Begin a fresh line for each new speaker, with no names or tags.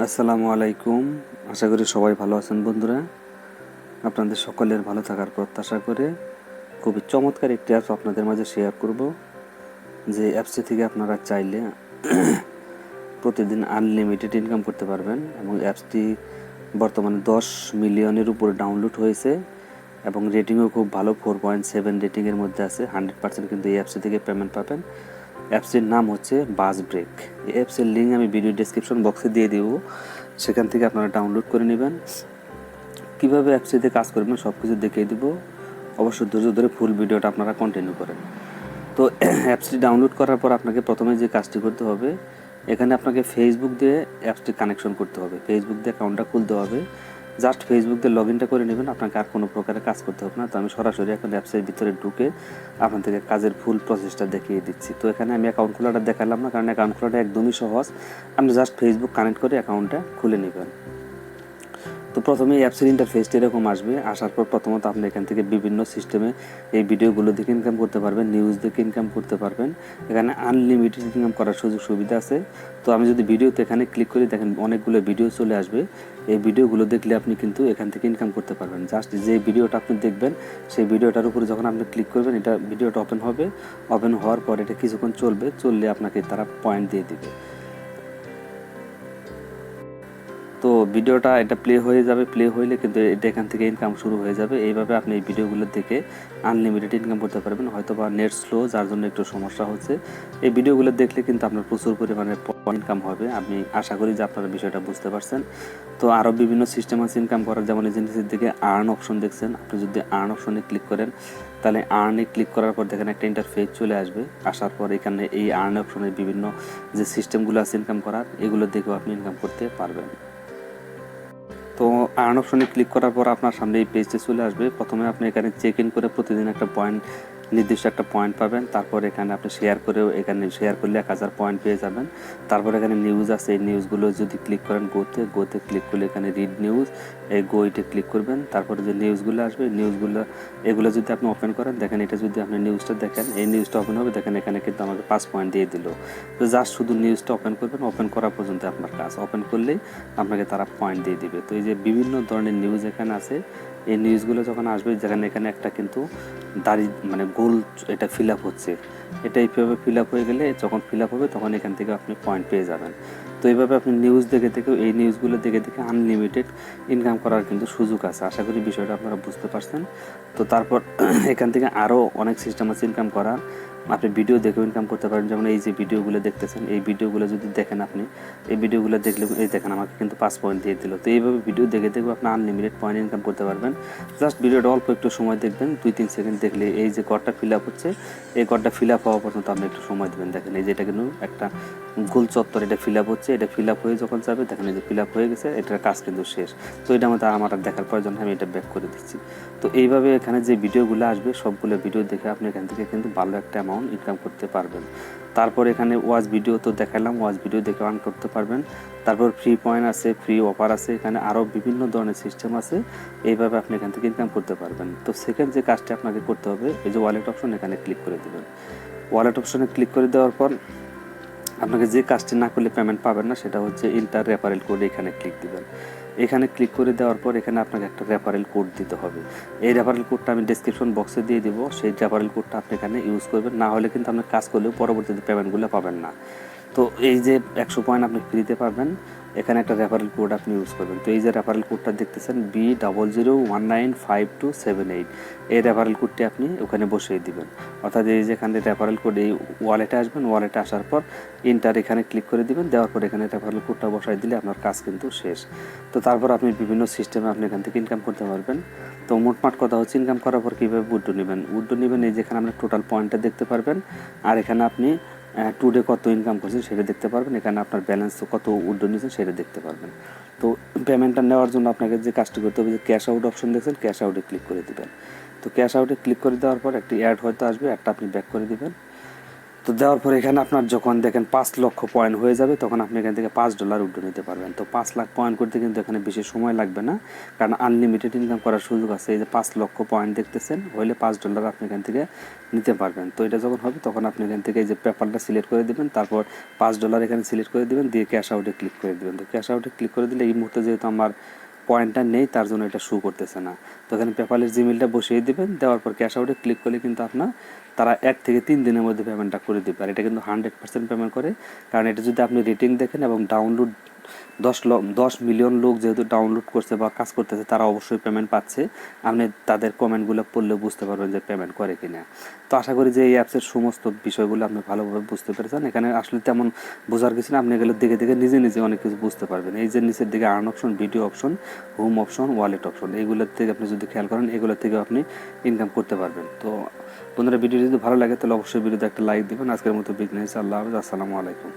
আসসালামু আলাইকুম। আশা করি সবাই ভালো আছেন বন্ধুরা। আপনাদের সকলের ভালো থাকার প্রত্যাশা করে খুবই চমৎকার একটি অ্যাপস আপনাদের মাঝে শেয়ার করব, যে অ্যাপসটি থেকে আপনারা চাইলে প্রতিদিন আনলিমিটেড ইনকাম করতে পারবেন। এবং অ্যাপসটি বর্তমানে 10 মিলিয়নের উপরে ডাউনলোড হয়েছে এবং রেটিংও খুব ভালো, 4.7 রেটিংয়ের মধ্যে আছে। 100% কিন্তু এই অ্যাপসটি থেকে পেমেন্ট পাবেন। অ্যাপসটির নাম হচ্ছে বাস ব্রেক। এই অ্যাপসের লিঙ্ক আমি ভিডিও ডেসক্রিপশন বক্সে দিয়ে দেব, সেখান থেকে আপনারা ডাউনলোড করে নেবেন। কীভাবে অ্যাপসটিতে কাজ করবেন সব কিছু দেখিয়ে দিব। অবশ্যই ধৈর্য ধরে ফুল ভিডিওটা আপনারা কন্টিনিউ করেন। তো অ্যাপসটি ডাউনলোড করার পর আপনাকে প্রথমে যে কাজটি করতে হবে, এখানে আপনাকে ফেসবুক দিয়ে অ্যাপসটি কানেকশন করতে হবে, ফেসবুক দিয়ে অ্যাকাউন্টটা খুলতে হবে। জাস্ট ফেসবুক দিয়ে লগ ইনটা করে নেবেন, আপনাকে আর কোনো প্রকারের কাজ করতে হবে না। তো আমি সরাসরি এখন অ্যাপসের ভিতরে ঢুকে আপনাদেরকে কাজের ফুল প্রসেসটা দেখিয়ে দিচ্ছি। তো এখানে আমি অ্যাকাউন্ট খোলাটা দেখালাম না, কারণ অ্যাকাউন্ট খোলাটা একদমই সহজ। আপনি জাস্ট ফেসবুক কানেক্ট করে অ্যাকাউন্টটা খুলে নেবেন। তো প্রথমে অ্যাপসের ইন্টারফেসটা এরকম আসবে। আসার পর প্রথমত আপনি এখান থেকে বিভিন্ন সিস্টেমে এই ভিডিওগুলো দেখে ইনকাম করতে পারবেন, নিউজ দেখে ইনকাম করতে পারবেন। এখানে আনলিমিটেড ইনকাম করার সুযোগ সুবিধা আছে। তো আমি যদি ভিডিওতে এখানে ক্লিক করি, দেখেন অনেকগুলো ভিডিও চলে আসবে। এই ভিডিওগুলো দেখলে আপনি কিন্তু এখান থেকে ইনকাম করতে পারবেন। জাস্ট যে ভিডিওটা আপনি দেখবেন, সেই ভিডিওটার উপরে যখন আপনি ক্লিক করবেন, এটা ভিডিওটা ওপেন হবে। ওপেন হওয়ার পর এটা কিছুক্ষণ চললে আপনাকে তারা পয়েন্ট দিয়ে দিবে। তো ভিডিওটা এটা প্লে হয়ে যাবে, প্লে হইলে কিন্তু এটা এখান থেকে ইনকাম শুরু হয়ে যাবে। এইভাবে আপনি এই ভিডিওগুলো দেখে আনলিমিটেড ইনকাম করতে পারবেন। হয়তো বা নেট স্লো, যার জন্য একটু সমস্যা হচ্ছে। এই ভিডিওগুলো দেখলে কিন্তু আপনার প্রচুর পরিমাণে ইনকাম হবে। আমি আশা করি যে আপনারা বিষয়টা বুঝতে পারছেন। তো আরও বিভিন্ন সিস্টেম আছে ইনকাম করার, যেমন এই জিনিসের দিকে আর্ন অপশন দেখছেন। আপনি যদি আর্ন অপশনে ক্লিক করেন, তাহলে আর্নে ক্লিক করার পর দেখেন একটা ইন্টারফেস চলে আসবে। আসার পর এখানে এই আর্ন অপশনের বিভিন্ন যে সিস্টেমগুলো আছে ইনকাম করার, এগুলো দেখেও আপনি ইনকাম করতে পারবেন। তো আর্ন অপশনে ক্লিক করার পর আপনার সামনে এই পেজটা চলে আসবে। প্রথমে আপনি এখানে চেক ইন করে প্রতিদিন একটা পয়েন্ট, নির্দিষ্ট একটা পয়েন্ট পাবেন। তারপর এখানে আপনি শেয়ার করলে 1000 পয়েন্ট পেয়ে যাবেন। তারপর এখানে নিউজ আছে, এই নিউজগুলো যদি ক্লিক করেন গোতে ক্লিক করলে এখানে রিড নিউজ, এই গোইটে ক্লিক করবেন। তারপরে যে নিউজগুলো আসবে, এগুলো যদি আপনি ওপেন করেন, দেখেন এটা যদি আপনি নিউজটা দেখেন, এই নিউজটা ওপেন হবে। দেখেন এখানে কিন্তু আমাকে 5 পয়েন্ট দিয়ে দিল। তো জাস্ট শুধু নিউজটা ওপেন করবেন, ওপেন করা পর্যন্ত আপনার কাজ। ওপেন করলেই আপনাকে তারা পয়েন্ট দিয়ে দিবে। তো এই যে বিভিন্ন ধরনের নিউজ এখানে আছে, এই নিউজগুলো যখন আসবে, যেখানে এখানে একটা কিন্তু গোল এটা ফিল আপ হচ্ছে। এটা এইভাবে ফিল আপ হয়ে গেলে, যখন ফিল আপ হবে তখন এখান থেকে আপনি পয়েন্ট পেয়ে যাবেন। তো এইভাবে আপনি নিউজ দেখে এই নিউজগুলো দেখে আনলিমিটেড ইনকাম করার কিন্তু সুযোগ আছে। আশা করি বিষয়টা আপনারা বুঝতে পারছেন। তো তারপর এখান থেকে আরও অনেক সিস্টেম আছে ইনকাম করার। আপনি ভিডিও দেখেও ইনকাম করতে পারেন। যেমন এই যে ভিডিওগুলো দেখতেছেন, এই ভিডিওগুলো যদি দেখেন, আপনি এই ভিডিওগুলো দেখলে এই দেখেন আমাকে কিন্তু 5 পয়েন্ট দিয়ে দিল। তো এইভাবে ভিডিও দেখে আপনি আনলিমিটেড পয়েন্ট ইনকাম করতে পারবেন। জাস্ট ভিডিওটা অল্প একটু সময় দেখবেন, 2-3 সেকেন্ড দেখলে এই যে ঘরটা ফিল আপ হচ্ছে, এই ঘরটা ফিল আপ হওয়া পর্যন্ত আপনি একটু সময় দেবেন। দেখেন এই যে এটা কিন্তু একটা গোল চত্বর, এটা ফিল আপ হচ্ছে। এটা ফিল আপ হয়ে যখন যাবে, দেখেন এই যে ফিল আপ হয়ে গেছে, এটার কাজ কিন্তু শেষ। তো এটা আমার আর দেখার প্রয়োজন, আমি এটা ব্যাক করে দিচ্ছি। তো এইভাবে এখানে যে ভিডিওগুলো আসবে, সবগুলো ভিডিও দেখে আপনি এখান থেকে কিন্তু ভালো একটা অ্যামাউন্ট ইনকাম করতে পারবেন। তারপর এখানে ওয়াচ ভিডিও তো দেখালাম, ওয়াচ ভিডিও দেখে আর্ন করতে পারবেন। তারপর ফ্রি পয়েন্ট আছে, ফ্রি অফার আছে, এখানে আরও বিভিন্ন ধরনের সিস্টেম আছে। এইভাবে আপনি এখান থেকে ইনকাম করতে পারবেন। তো সেকেন্ড যে কাজটি আপনাকে করতে হবে, এই যে ওয়ালেট অপশন, এখানে ক্লিক করে দেবেন। ওয়ালেট অপশনে ক্লিক করে দেওয়ার পর আপনাকে যে কাজটি না করলে পেমেন্ট পাবেন না, সেটা হচ্ছে ইন্টার রেফারেল কোড। এখানে ক্লিক দিবেন। এখানে ক্লিক করে দেওয়ার পর এখানে আপনাকে একটা রেফারেল কোড দিতে হবে। এই রেফারেল কোডটা আমি ডেসক্রিপশন বক্সে দিয়ে দিব। সেই রেফারেল কোডটা আপনি এখানে ইউজ করবেন, না হলে কিন্তু আপনি কাজ করলেও পরবর্তীতে পেমেন্টগুলো পাবেন না। তো এই যে 100 পয়েন্ট আপনি ফ্রিতে পাবেন, এখানে একটা রেফারেল কোড আপনি ইউজ করবেন। তো এই যে রেফারেল কোডটা দেখতেছেন, bd.195278, এই রেফারেল কোডটি আপনি ওখানে বসিয়ে দিবেন। অর্থাৎ এই যেখানে রেফারেল কোড, এই ওয়ালেটে আসবেন, ওয়ালেটে আসার পর ইন্টার এখানে ক্লিক করে দিবেন। দেওয়ার পর এখানে রেফারেল কোডটা বসাই দিলে আপনার কাজ কিন্তু শেষ। তো তারপর আপনি বিভিন্ন সিস্টেমে আপনি এখান থেকে ইনকাম করতে পারবেন। তো মোটমাট কথা হচ্ছে, ইনকাম করার পর কীভাবে উইথড্র নেবেন, এই যেখানে আপনি টোটাল পয়েন্টটা দেখতে পারবেন। আর এখানে আপনি টুডে কত ইনকাম করছেন সেটা দেখতে পারবেন। এখানে আপনার ব্যালেন্স কত উইথড্র নিয়েছেন সেটা দেখতে পারবেন। তো পেমেন্টটা নেওয়ার জন্য আপনাকে যে কাজটি করতে হবে, যে ক্যাশ আউট অপশন দেখছেন, ক্যাশ আউটে ক্লিক করে দেবেন। তো ক্যাশ আউটে ক্লিক করে দেওয়ার পর একটি অ্যাড হয়তো আসবে, একটা আপনি ব্যাক করে দেবেন। তো দেওয়ার পরে এখানে আপনার যখন দেখেন 5 লক্ষ পয়েন্ট হয়ে যাবে তখন আপনি এখান থেকে $5 উইথড্র নিতে পারবেন। তো 5 লাখ পয়েন্ট করতে কিন্তু এখানে বেশি সময় লাগবে না, কারণ আনলিমিটেড ইনকাম করার সুযোগ আছে। এই যে 5 লক্ষ পয়েন্ট দেখতেছেন, হইলে $5 আপনি এখান থেকে নিতে পারবেন। তো এটা যখন হবে তখন আপনি এখান থেকে এই যে পেপারটা সিলেক্ট করে দেবেন, তারপর $5 এখানে সিলেক্ট করে দেবেন, দিয়ে ক্যাশ আউটে ক্লিক করে দেবেন। তো ক্যাশ আউটে ক্লিক করে দিলে এই মুহূর্তে যেহেতু আমার পয়েন্টটা নেই তার জন্য এটা শো করতেছে না। তো এখানে পেপ্যালের জিমেলটা বসিয়ে দিবেন, দেওয়ার পর ক্যাশ আউটে ক্লিক করলে কিন্তু আপনার তারা 1 থেকে 3 দিনের মধ্যে পেমেন্টটা করে দেবে। আর এটা কিন্তু 100% পেমেন্ট করে, কারণ এটা যদি আপনি রেটিং দেখেন এবং ডাউনলোড 10 মিলিয়ন লোক যেহেতু ডাউনলোড করছে বা কাজ করতেছে, তারা অবশ্যই পেমেন্ট পাচ্ছে। আপনি তাদের কমেন্টগুলো পড়লে বুঝতে পারবেন যে পেমেন্ট করে কিনা। তো আশা করি যে এই অ্যাপসের সমস্ত বিষয়গুলো আপনি ভালোভাবে বুঝতে পেরেছেন। এখানে আসলে তেমন বোঝার কিছু না, আপনি এগুলো দেখে দেখে নিজে নিজে অনেক কিছু বুঝতে পারবেন। এই যে নিচের দিকে earn option, video option, home option, wallet option, এইগুলোর থেকে আপনি যদি খেয়াল করেন এগুলোর থেকে আপনি ইনকাম করতে পারবেন। তো বন্ধুরা, ভিডিও যদি ভালো লাগে তাহলে অবশ্যই ভিডিওতে একটা লাইক দিবেন। আজকের মতো বিজনেস, আল্লাহ হাফেজ, আসসালামু আলাইকুম।